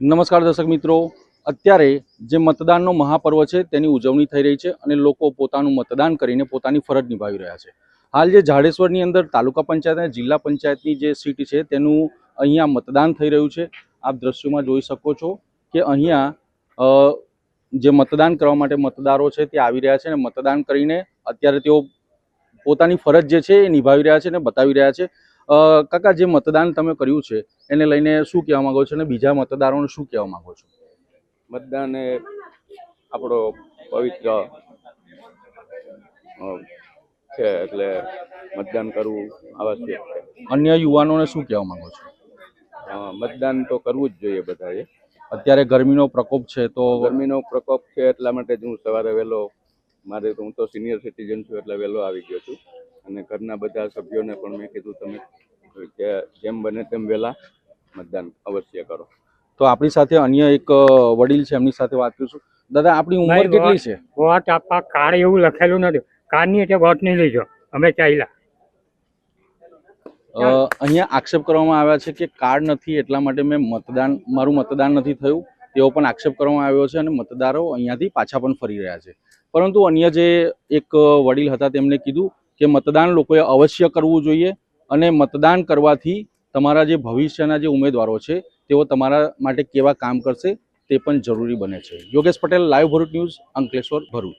નમસ્કાર દર્શક મિત્રો, અત્યારે જે મતદાનનો મહાપર્વ છે તેની ઉજવણી થઈ રહી છે અને લોકો પોતાનું મતદાન કરીને પોતાની ફરજ નિભાવી રહ્યા છે. હાલ જે જાડેશ્વરની અંદર તાલુકા પંચાયત અને જિલ્લા પંચાયતની જે સીટ છે તેનું અહીંયા મતદાન થઈ રહ્યું છે. આપ દ્રશ્યોમાં જોઈ શકો છો કે અહીંયા જે મતદાન કરવા માટે મતદારો છે તે આવી રહ્યા છે અને મતદાન કરીને અત્યારે તેઓ પોતાની ફરજ જે છે એ નિભાવી રહ્યા છે અને બતાવી રહ્યા છે. કાકા, જે મતદાન તમે કર્યું છે એને લઈને શું કહેવા માંગો છો અને બીજા મતદારોને શું કહેવા માંગો છો? મતદાન એ આપણો પવિત્ર છે, એટલે મતદાન કરવું આવશ્યક છે. અન્ય યુવાનોને શું કહેવા માંગો છો? મતદાન તો કરવું જ જોઈએ બધાએ. અત્યારે ગરમીનો પ્રકોપ છે તો ગરમીનો પ્રકોપ છે એટલા માટે જ હું સવારે વહેલો, હું તો સિનિયર સિટીઝન છું એટલે વહેલો આવી ગયો છું અને ઘરના બધા સભ્યોને પણ મેં કીધું તમે કે જેમ બને તેમ વહેલા મતદાન અવશ્ય કરો. તો આપણી સાથે અન્ય એક વડીલ છે, એમની સાથે વાત કરીશું. દાદા, આપણી ઉંમર કેટલી છે? વોટ આપવા કાર્ડ એવું લખેલું નથી. કાર્ડની એટલે વોટ નહીં લઈજો, અમે ચાલ્યા. અહીંયા આક્ષેપ કરવામાં આવ્યા છે કે કાર્ડ નથી એટલા માટે મારું મતદાન નથી થયું, તેવો પણ આક્ષેપ કરવામાં આવ્યો છે અને મતદારો અહીંયાથી પાછા પણ ફરી રહ્યા છે. પરંતુ અન્ય જે એક વડીલ હતા તેમણે કીધું કે મતદાન લોકોએ અવશ્ય કરવું જોઈએ અને મતદાન કરવાથી તમારા જે ભવિષ્યના જે ઉમેદવારો છે તેઓ તમારા માટે કેવા કામ કરશે તે પણ જરૂરી બને છે. Yogesh Patel, live Bharuch news, Ankleshwar, Bharuch.